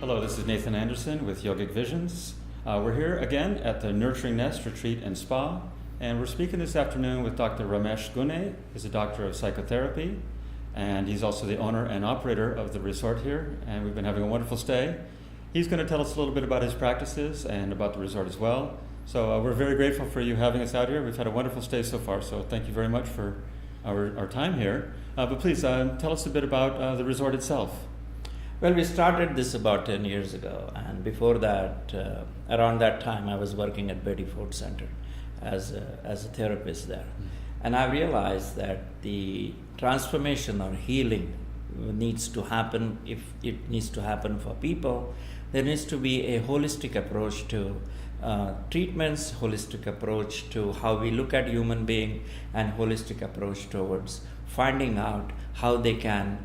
Hello, this is Nathan Anderson with Yogic-Visions. We're here again at the Nurturing Nest Retreat and Spa, and we're speaking this afternoon with Dr. Ramesh Gune. He's a doctor of psychotherapy, and he's also the owner and operator of the resort here, and we've been having a wonderful stay. He's going to tell us a little bit about his practices and about the resort as well. So we're very grateful for you having us out here. We've had a wonderful stay so far, so thank you very much for our time here. But please tell us a bit about the resort itself. Well, we started this about 10 years ago, and before that, around that time, I was working at Betty Ford Center as a therapist there. And I realized that the transformation or healing needs to happen. If it needs to happen for people, there needs to be a holistic approach to treatments, holistic approach to how we look at human being, and holistic approach towards finding out how they can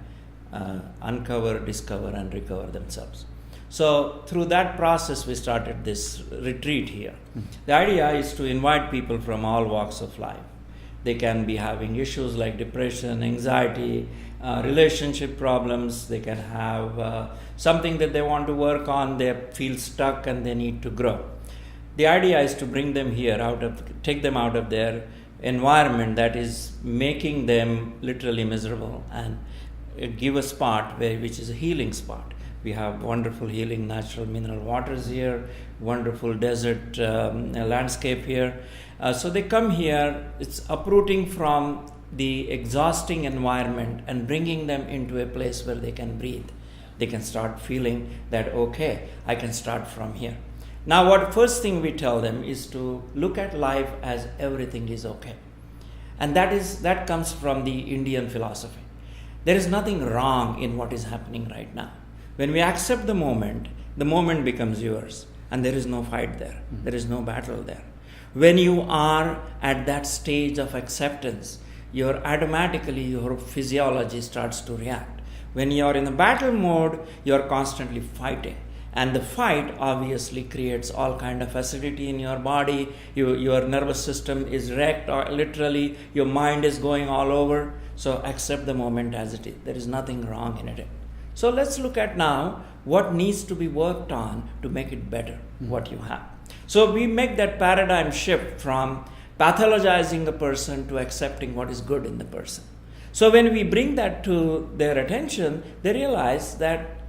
uncover, discover, and recover themselves. So through that process, we started this retreat here. The idea is to invite people from all walks of life. They can be having issues like depression, anxiety, relationship problems. They can have something that they want to work on. They feel stuck and they need to grow. The idea is to bring them here, take them out of their environment that is making them literally miserable, and give a spot which is a healing spot. We have wonderful healing natural mineral waters here, wonderful desert landscape here. So they come here, it's uprooting from the exhausting environment and bringing them into a place where they can breathe. They can start feeling that, okay, I can start from here. Now, what first thing we tell them is to look at life as everything is okay. And that comes from the Indian philosophy. There is nothing wrong in what is happening right now. When we accept the moment becomes yours, and there is no fight there. There is no battle there. When you are at that stage of acceptance, your physiology starts to react. When you are in the battle mode, you are constantly fighting. And the fight obviously creates all kind of acidity in your body. Your nervous system is wrecked, or literally your mind is going all over. So accept the moment as it is. There is nothing wrong in it. So let's look at now what needs to be worked on to make it better, what you have. So we make that paradigm shift from pathologizing a person to accepting what is good in the person. So when we bring that to their attention, they realize that,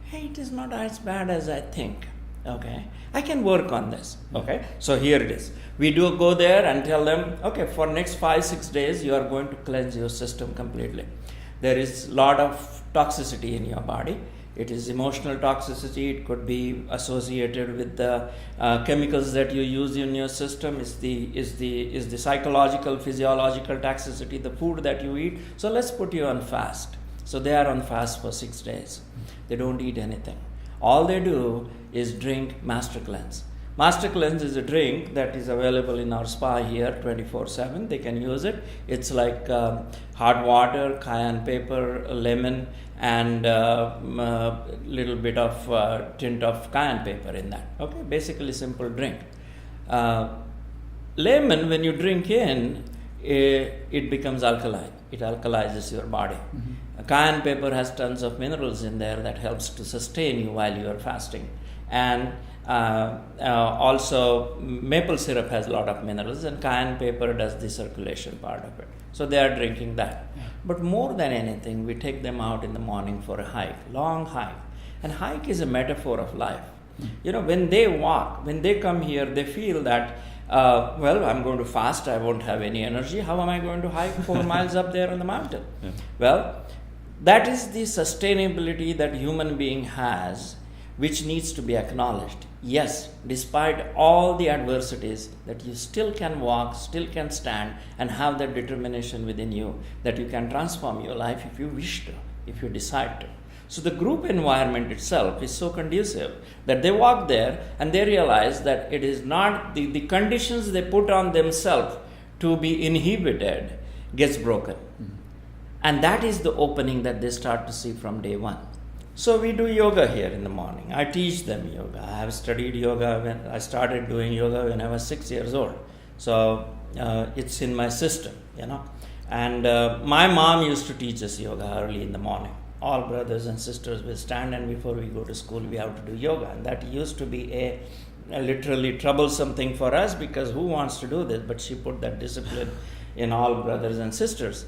hey, it is not as bad as I think. Okay, I can work on this. Okay, so here it is. We do go there and tell them, okay, for next 5-6 days, you are going to cleanse your system completely. There is a lot of toxicity in your body. It is emotional toxicity. It could be associated with the chemicals that you use in your system. Is the psychological, physiological toxicity, the food that you eat. So let's put you on fast. So they are on fast for 6 days. They don't eat anything. All they do is drink Master Cleanse. Master Cleanse is a drink that is available in our spa here 24/7. They can use it. It's like hot water, cayenne pepper, lemon, and little bit of tint of cayenne pepper in that. Okay, basically simple drink. Lemon, when you drink in, it becomes alkaline. It alkalizes your body. Cayenne pepper has tons of minerals in there that helps to sustain you while you are fasting. And also maple syrup has a lot of minerals, and cayenne pepper does the circulation part of it. So they are drinking that. But more than anything, we take them out in the morning for a hike, long hike. And hike is a metaphor of life. You know, when they walk, when they come here, they feel that, well, I'm going to fast, I won't have any energy. How am I going to hike 4 miles up there on the mountain? Yeah. Well, that is the sustainability that human being has, which needs to be acknowledged. Yes, despite all the adversities, that you still can walk, still can stand, and have that determination within you that you can transform your life if you wish to, if you decide to. So the group environment itself is so conducive that they walk there and they realize that it is not the conditions they put on themselves to be inhibited gets broken. And that is the opening that they start to see from day one. So we do yoga here in the morning. I teach them yoga. I have studied yoga when I started doing yoga when I was 6 years old. So it's in my system, you know. And my mom used to teach us yoga early in the morning. all brothers and sisters will stand, and before we go to school we have to do yoga. And that used to be a literally troublesome thing for us, because who wants to do this? But she put that discipline in all brothers and sisters.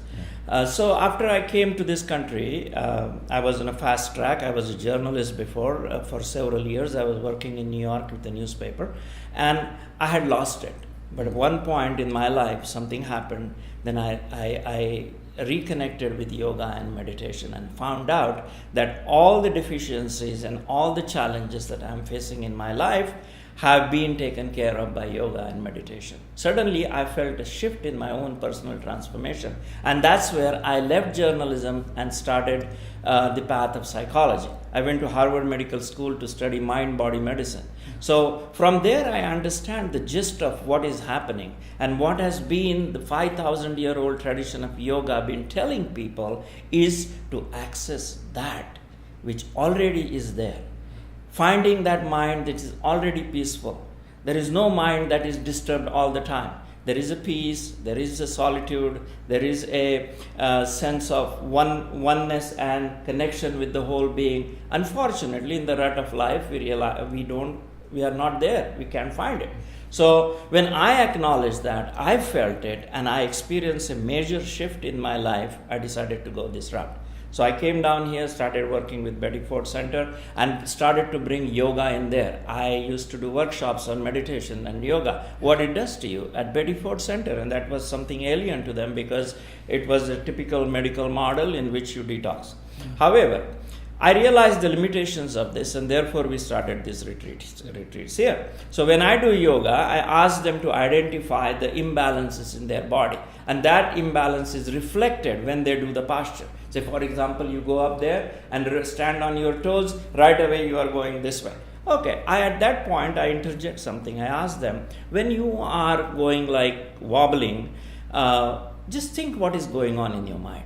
So after I came to this country, I was on a fast track. I was a journalist before. For several years I was working in New York with a newspaper, and I had lost it. But at one point in my life something happened. Then I reconnected with yoga and meditation, and found out that all the deficiencies and all the challenges that I'm facing in my life have been taken care of by yoga and meditation. Suddenly I felt a shift in my own personal transformation, and that's where I left journalism and started the path of psychology. I went to Harvard Medical School to study mind-body medicine. So from there I understand the gist of what is happening, and what has been the 5,000-year-old tradition of yoga been telling people is to access that which already is there. Finding that mind that is already peaceful. There is no mind that is disturbed all the time. There is a peace, there is a solitude, there is a sense of oneness and connection with the whole being. Unfortunately, in the rut of life, we realize we are not there. We can't find it. So when I acknowledged that, I felt it, and I experienced a major shift in my life, I decided to go this route. So I came down here, started working with Betty Ford Center, and started to bring yoga in there. I used to do workshops on meditation and yoga, what it does to you at Betty Ford Center. And that was something alien to them, because it was a typical medical model in which you detox. However, I realized the limitations of this, and therefore we started these retreats here. So when I do yoga, I ask them to identify the imbalances in their body, and that imbalance is reflected when they do the posture. Say, for example, you go up there and stand on your toes, right away you are going this way. Okay, at that point I interject something. I ask them, when you are going like wobbling, just think what is going on in your mind.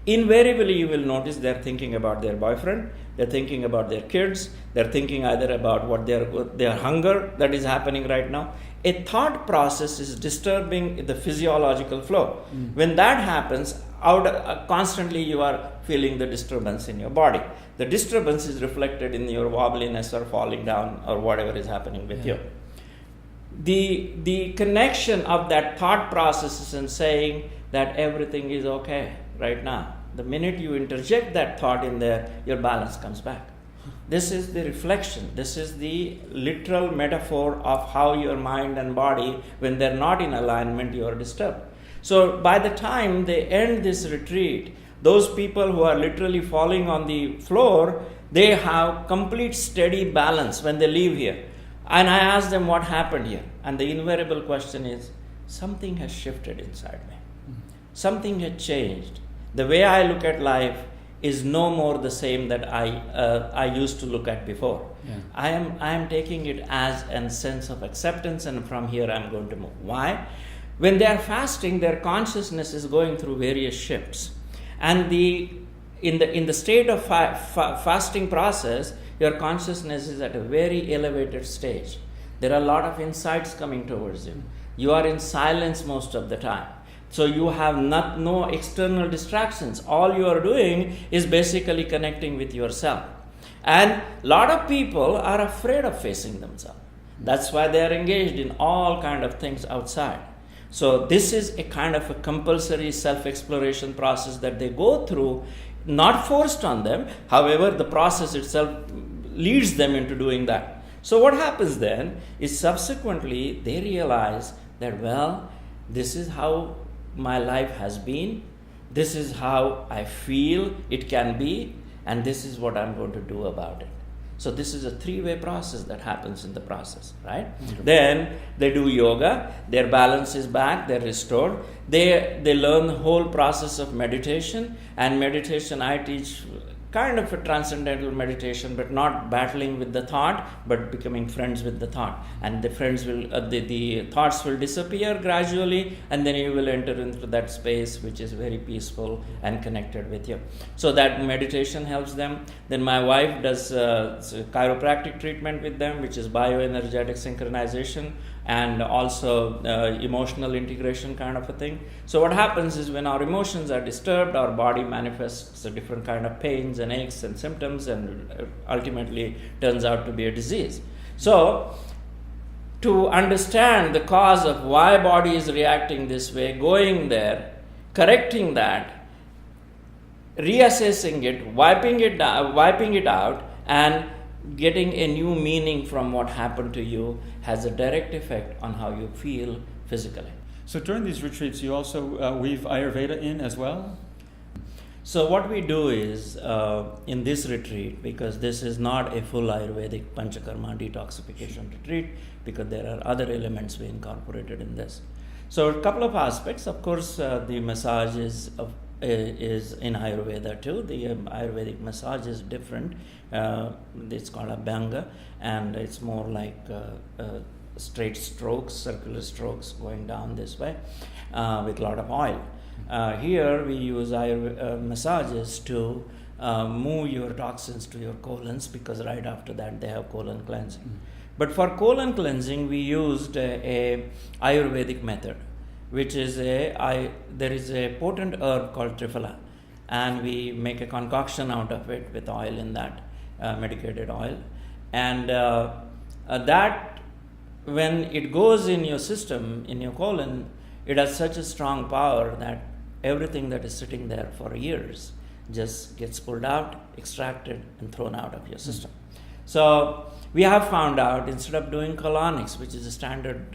Invariably you will notice they're thinking about their boyfriend, they're thinking about their kids, they're thinking either about what their hunger that is happening right now. A thought process is disturbing the physiological flow. When that happens, constantly you are feeling the disturbance in your body. The disturbance is reflected in your wobbliness or falling down or whatever is happening with you. The connection of that thought process and saying that everything is okay right now. The minute you interject that thought in there, your balance comes back. This is the reflection. This is the literal metaphor of how your mind and body, when they're not in alignment, you are disturbed. So by the time they end this retreat, those people who are literally falling on the floor, they have complete steady balance when they leave here. And I ask them what happened here. And the invariable question is, something has shifted inside me. Something had changed. The way I look at life is no more the same that I used to look at before. Yeah. I am taking it as a sense of acceptance, and from here I'm going to move. Why? When they are fasting, their consciousness is going through various shifts, and in the state of fasting process, your consciousness is at a very elevated stage. There are a lot of insights coming towards you. You are in silence most of the time. So you have no external distractions. All you are doing is basically connecting with yourself. And a lot of people are afraid of facing themselves. That's why they are engaged in all kind of things outside. So this is a kind of a compulsory self-exploration process that they go through, not forced on them. However, the process itself leads them into doing that. So what happens then is subsequently they realize that, well, this is how my life has been, this is how I feel it can be, and this is what I'm going to do about it. So this is a three-way process that happens in the process, right? Mm-hmm. Then they do yoga, their balance is back, they're restored. They learn the whole process of meditation, and meditation I teach kind of a transcendental meditation, but not battling with the thought, but becoming friends with the thought. And the friends will, the thoughts will disappear gradually, and then you will enter into that space which is very peaceful and connected with you. So that meditation helps them. Then my wife does chiropractic treatment with them, which is bioenergetic synchronization. and also emotional integration kind of a thing. So what happens is when our emotions are disturbed, our body manifests a different kind of pains and aches and symptoms, and ultimately turns out to be a disease. So to understand the cause of why body is reacting this way, going there, correcting that, reassessing it, wiping it out, and getting a new meaning from what happened to you has a direct effect on how you feel physically. So during these retreats, you also weave Ayurveda in as well? So what we do is, in this retreat, because this is not a full Ayurvedic Panchakarma detoxification retreat, because there are other elements we incorporated in this. So a couple of aspects. Of course, the massage is in Ayurveda too. The Ayurvedic massage is different. It's called Abhyanga, and it's more like straight strokes, circular strokes going down this way with a lot of oil. Here we use massages to move your toxins to your colons, because right after that they have colon cleansing. But for colon cleansing, we used a Ayurvedic method, which is there is a potent herb called Triphala, and we make a concoction out of it with oil in that, medicated oil, and that when it goes in your system, in your colon, it has such a strong power that everything that is sitting there for years just gets pulled out, extracted, and thrown out of your system. So we have found out, instead of doing colonics, which is a standard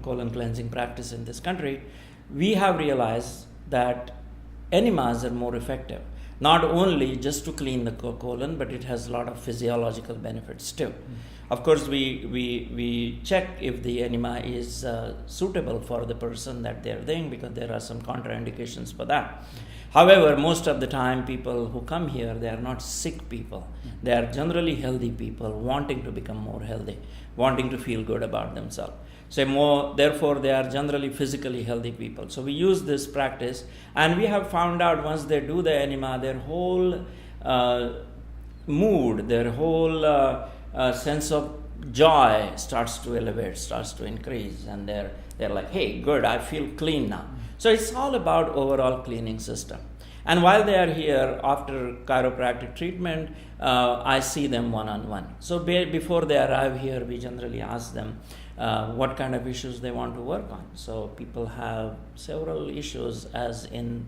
colon cleansing practice in this country, we have realized that enemas are more effective. Not only just to clean the colon, but it has a lot of physiological benefits too. Of course, we check if the enema is suitable for the person that they're doing, because there are some contraindications for that. However, most of the time, people who come here, they are not sick people. They are generally healthy people wanting to become more healthy, wanting to feel good about themselves. So therefore, they are generally physically healthy people. So we use this practice, and we have found out once they do the enema, their whole mood, their whole sense of joy starts to elevate, starts to increase, and they're like, hey, good, I feel clean now. So it's all about overall cleaning system. And while they are here after chiropractic treatment, I see them one-on-one. So before they arrive here, we generally ask them what kind of issues they want to work on. So people have several issues, as in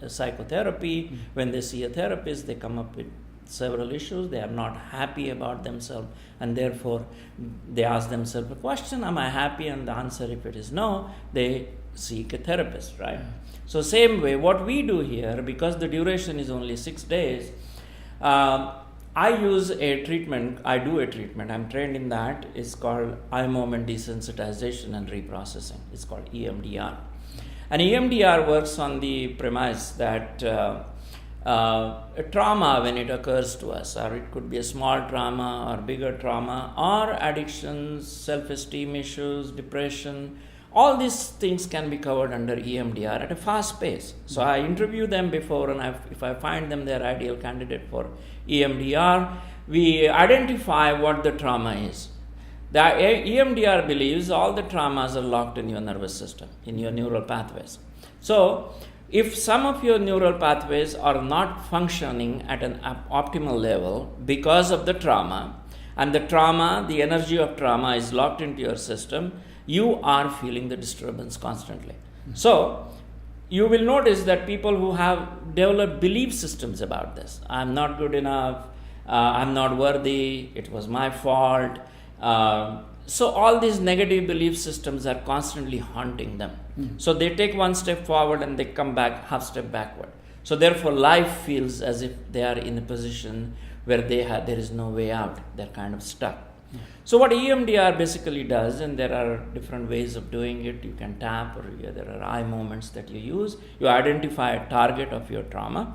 psychotherapy. When they see a therapist, they come up with several issues. They are not happy about themselves, and therefore they ask themselves a question, am I happy? And the answer, if it is no, they seek a therapist, right? So same way, what we do here, because the duration is only 6 days, I use a treatment, I'm trained in that. It's called eye movement desensitization and reprocessing. It's called EMDR. And EMDR works on the premise that a trauma, when it occurs to us, or it could be a small trauma or bigger trauma, or addictions, self-esteem issues, depression, all these things can be covered under EMDR at a fast pace. So I interview them before, and if I find them their ideal candidate for EMDR, we identify what the trauma is. The EMDR believes all the traumas are locked in your nervous system, in your neural pathways. So if some of your neural pathways are not functioning at an optimal level because of the trauma, and the energy of trauma is locked into your system, you are feeling the disturbance constantly. So you will notice that people who have developed belief systems about this, I'm not good enough, I'm not worthy, it was my fault. So all these negative belief systems are constantly haunting them. So they take one step forward and they come back half step backward. So therefore life feels as if they are in a position where there is no way out. They're kind of stuck. So what EMDR basically does, and there are different ways of doing it, you can tap, or there are eye movements that you use. You identify a target of your trauma.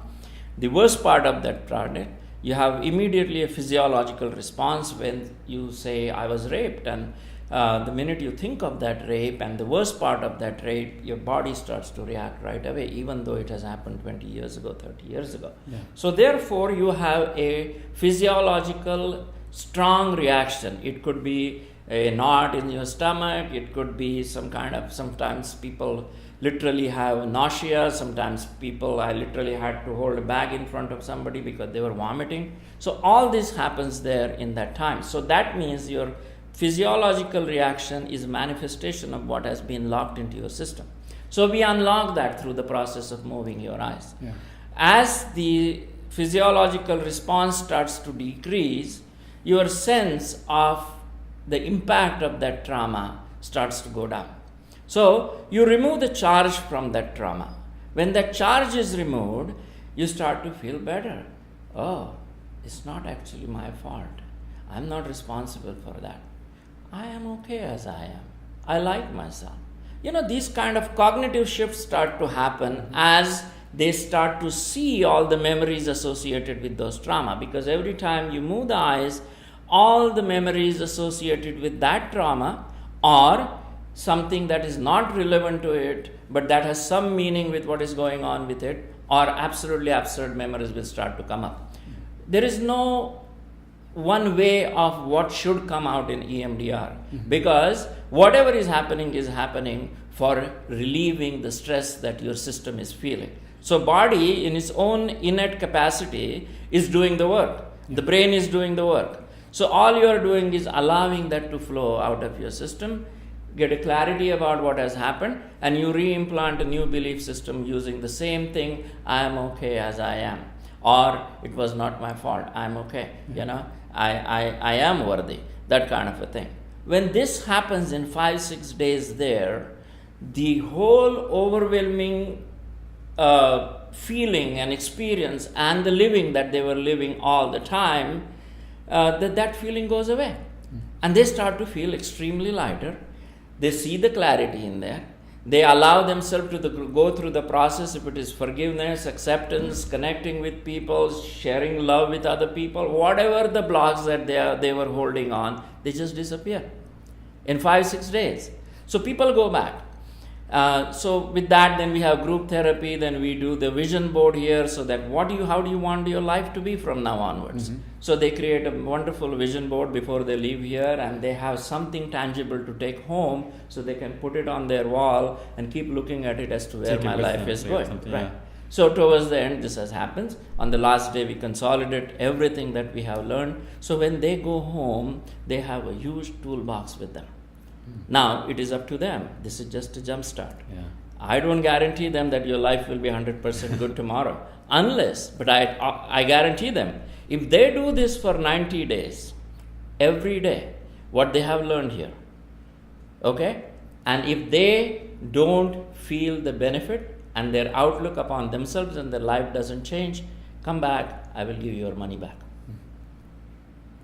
The worst part of that target, you have immediately a physiological response when you say, I was raped, and the minute you think of that rape and the worst part of that rape, your body starts to react right away, even though it has happened 20 years ago, 30 years ago. Yeah. So therefore, you have a physiological strong reaction. It could be a knot in your stomach. It could be sometimes people literally have nausea. Sometimes I literally had to hold a bag in front of somebody because they were vomiting. So all this happens there in that time. So that means your physiological reaction is a manifestation of what has been locked into your system. So we unlock that through the process of moving your eyes. Yeah. As the physiological response starts to decrease, your sense of the impact of that trauma starts to go down. So you remove the charge from that trauma. When that charge is removed, you start to feel better. Oh, it's not actually my fault. I'm not responsible for that. I am okay as I am. I like myself. These kind of cognitive shifts start to happen as they start to see all the memories associated with those trauma, because every time you move the eyes, all the memories associated with that trauma or something that is not relevant to it but that has some meaning with what is going on with it, or absolutely absurd memories will start to come up. There is no one way of what should come out in EMDR, because whatever is happening for relieving the stress that your system is feeling. So body in its own innate capacity is doing the work. The brain is doing the work. So all you are doing is allowing that to flow out of your system, get a clarity about what has happened, and you re-implant a new belief system using the same thing: I am okay as I am, or it was not my fault, I am okay, I am worthy, that kind of a thing. When this happens in 5-6 days there, the whole overwhelming feeling and experience and the living that they were living all the time, that feeling goes away. And they start to feel extremely lighter. They see the clarity in there. They allow themselves to go through the process, if it is forgiveness, acceptance, connecting with people, sharing love with other people, whatever the blocks that they were holding on, they just disappear in 5-6 days. So people go back. So with that, then we have group therapy, then we do the vision board here, so that how do you want your life to be from now onwards? So they create a wonderful vision board before they leave here, and they have something tangible to take home, so they can put it on their wall and keep looking at it as to where my life is going. Right. Yeah. So towards the end, this has happened. On the last day, we consolidate everything that we have learned. So when they go home, they have a huge toolbox with them. Now, it is up to them. This is just a jump start. Yeah. I don't guarantee them that your life will be 100% good tomorrow. But I guarantee them, if they do this for 90 days, every day, what they have learned here, okay? And if they don't feel the benefit and their outlook upon themselves and their life doesn't change, come back, I will give you your money back.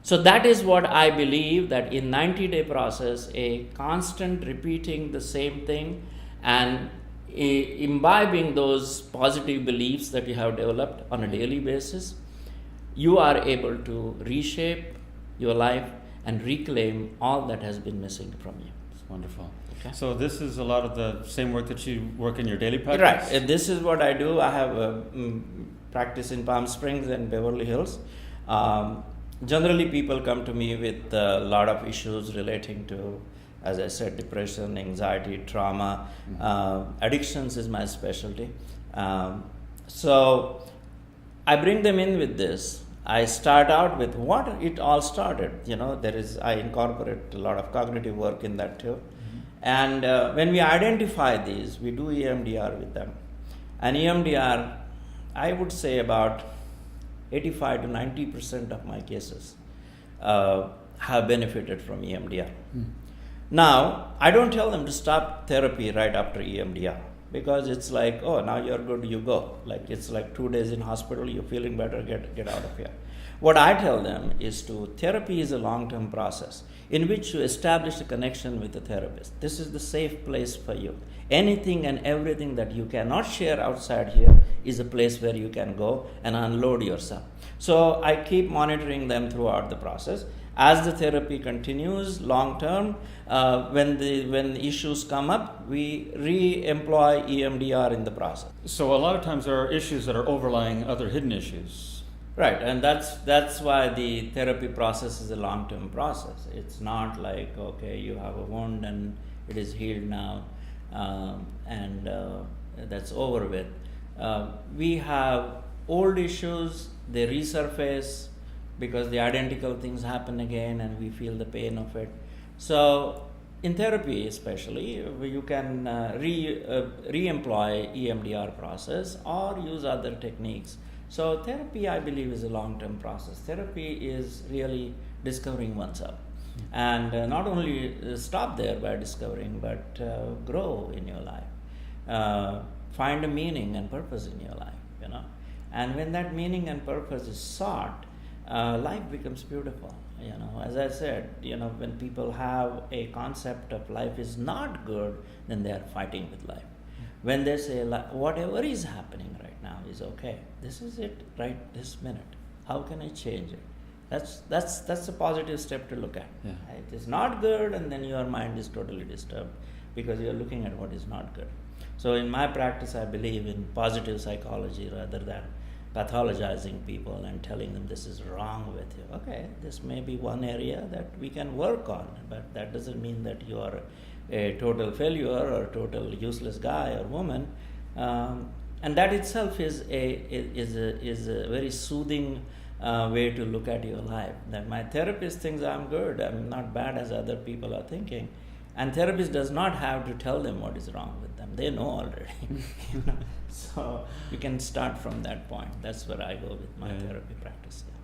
So that is what I believe, that in 90-day process, a constant repeating the same thing and imbibing those positive beliefs that you have developed on a daily basis, you are able to reshape your life and reclaim all that has been missing from you. It's wonderful. Okay. So this is a lot of the same work that you work in your daily practice? Right. This is what I do. I have a practice in Palm Springs and Beverly Hills. Generally, people come to me with a lot of issues relating to, as I said, depression, anxiety, trauma. Addictions is my specialty. So I bring them in with this. I start out with what it all started. I incorporate a lot of cognitive work in that too. And when we identify these, we do EMDR with them. And EMDR, I would say about 85 to 90% of my cases have benefited from EMDR. Now, I don't tell them to stop therapy right after EMDR, because it's like, oh, now you're good, you go. Like, it's like 2 days in hospital, you're feeling better, get out of here. What I tell them is therapy is a long-term process in which you establish a connection with the therapist. This is the safe place for you. Anything and everything that you cannot share outside here is a place where you can go and unload yourself. So I keep monitoring them throughout the process. As the therapy continues long term, when the issues come up, we re-employ EMDR in the process. So a lot of times there are issues that are overlying other hidden issues. Right, and that's why the therapy process is a long-term process. It's not like, okay, you have a wound and it is healed now, and that's over with. We have old issues, they resurface because the identical things happen again and we feel the pain of it. So in therapy especially, you can re-employ EMDR process or use other techniques. So therapy, I believe, is a long-term process. Therapy is really discovering oneself, and not only stop there by discovering, but grow in your life, find a meaning and purpose in your life. And when that meaning and purpose is sought, life becomes beautiful. As I said, when people have a concept of life is not good, then they are fighting with life. When they say whatever is happening right now is okay, this is it right this minute, how can I change it? That's a positive step to look at. Yeah. It is not good, and then your mind is totally disturbed because you are looking at what is not good. So in my practice, I believe in positive psychology rather than pathologizing people and telling them this is wrong with you. Okay, this may be one area that we can work on, but that doesn't mean that you are a total failure or a total useless guy or woman. And that itself is a very soothing way to look at your life. That my therapist thinks I'm good, I'm not bad as other people are thinking. And therapist does not have to tell them what is wrong with them. They know already. So you can start from that point. That's where I go with my therapy practice. Yeah.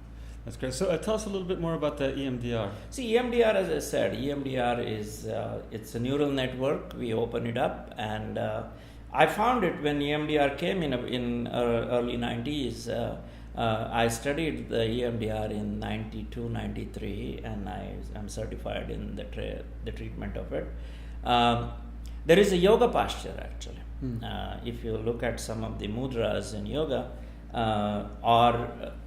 That's great. So tell us a little bit more about the EMDR. See, EMDR, as I said, EMDR is it's a neural network. We open it up, and I found it when EMDR came in early 90s. I studied the EMDR in 92, 93, and I'm certified in the treatment of it. There is a yoga posture, actually. If you look at some of the mudras in yoga,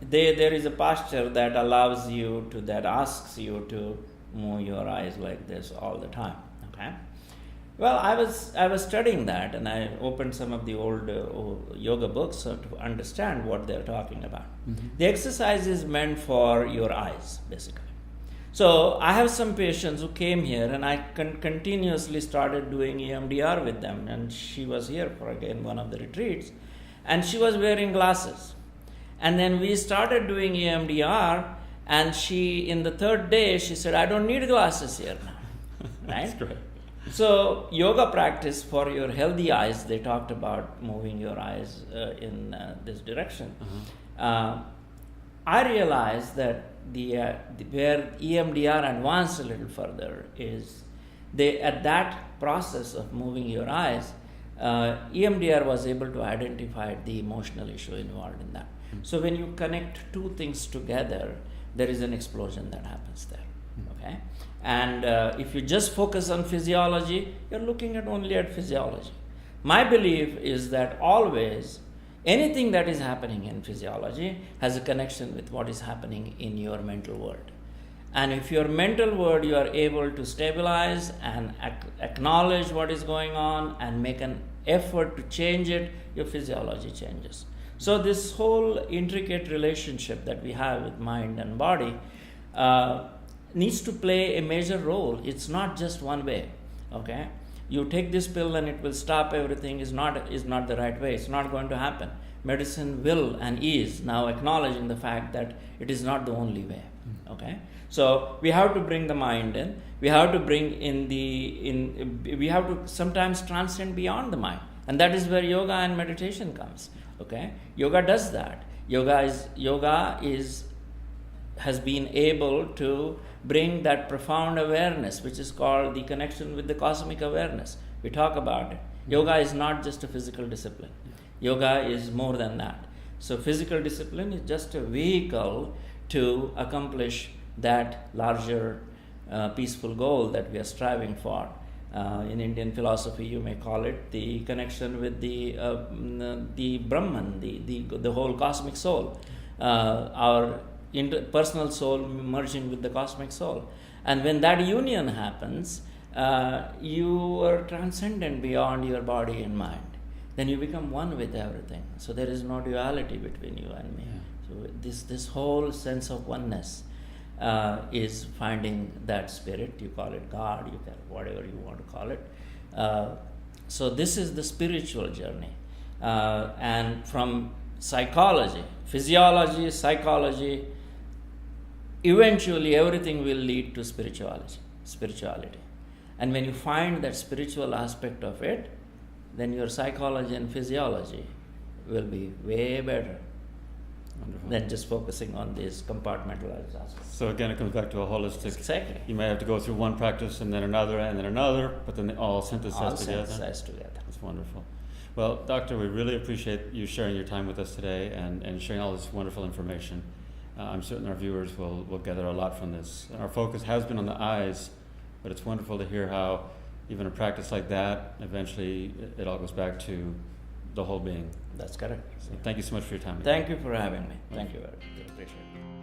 there is a posture that allows you to, that asks you to move your eyes like this all the time. Okay. Well, I was studying that, and I opened some of the old yoga books to understand what they're talking about. The exercise is meant for your eyes, basically. So I have some patients who came here, and I continuously started doing EMDR with them. And she was here for, again, one of the retreats, and she was wearing glasses. And then we started doing EMDR, and she, in the third day, she said, I don't need glasses here now. Right? That's great. So yoga practice for your healthy eyes, they talked about moving your eyes in this direction. I realized that where EMDR advanced a little further is at that process of moving your eyes, EMDR was able to identify the emotional issue involved in that. So when you connect two things together, there is an explosion that happens there. Okay, and if you just focus on physiology, you're looking only at physiology. My belief is that always anything that is happening in physiology has a connection with what is happening in your mental world. And if your mental world, you are able to stabilize and acknowledge what is going on and make an effort to change it, your physiology changes. So this whole intricate relationship that we have with mind and body needs to play a major role. It's not just one way. Okay, you take this pill and it will stop everything is not the right way. It's not going to happen. Medicine will and is now acknowledging the fact that it is not the only way. Okay, so we have to bring the mind in. We have to bring we have to sometimes transcend beyond the mind, and that is where yoga and meditation comes. Okay, yoga does that. Yoga has been able to bring that profound awareness, which is called the connection with the cosmic awareness. We talk about it. Yoga is not just a physical discipline. Yoga is more than that. So physical discipline is just a vehicle to accomplish that larger peaceful goal that we are striving for. In Indian philosophy, you may call it the connection with the Brahman, the whole cosmic soul, our personal soul merging with the cosmic soul. And when that union happens, you are transcendent beyond your body and mind. Then you become one with everything. So there is no duality between you and me. So this whole sense of oneness is finding that spirit. You call it God, you call it whatever you want to call it. So this is the spiritual journey. And from psychology, physiology, psychology, eventually everything will lead to spirituality. And when you find that spiritual aspect of it, then your psychology and physiology will be way better. Wonderful. Than just focusing on these compartmentalized aspects. So again, it comes back to a holistic. Exactly. You may have to go through one practice and then another, but then they all synthesize together. Together. That's wonderful. Well, Doctor, we really appreciate you sharing your time with us today and sharing all this wonderful information. I'm certain our viewers will gather a lot from this. And our focus has been on the eyes, but it's wonderful to hear how even a practice like that, eventually it all goes back to the whole being. That's correct. So thank you so much for your time. Thank you for having me. Thank you very much. I appreciate it.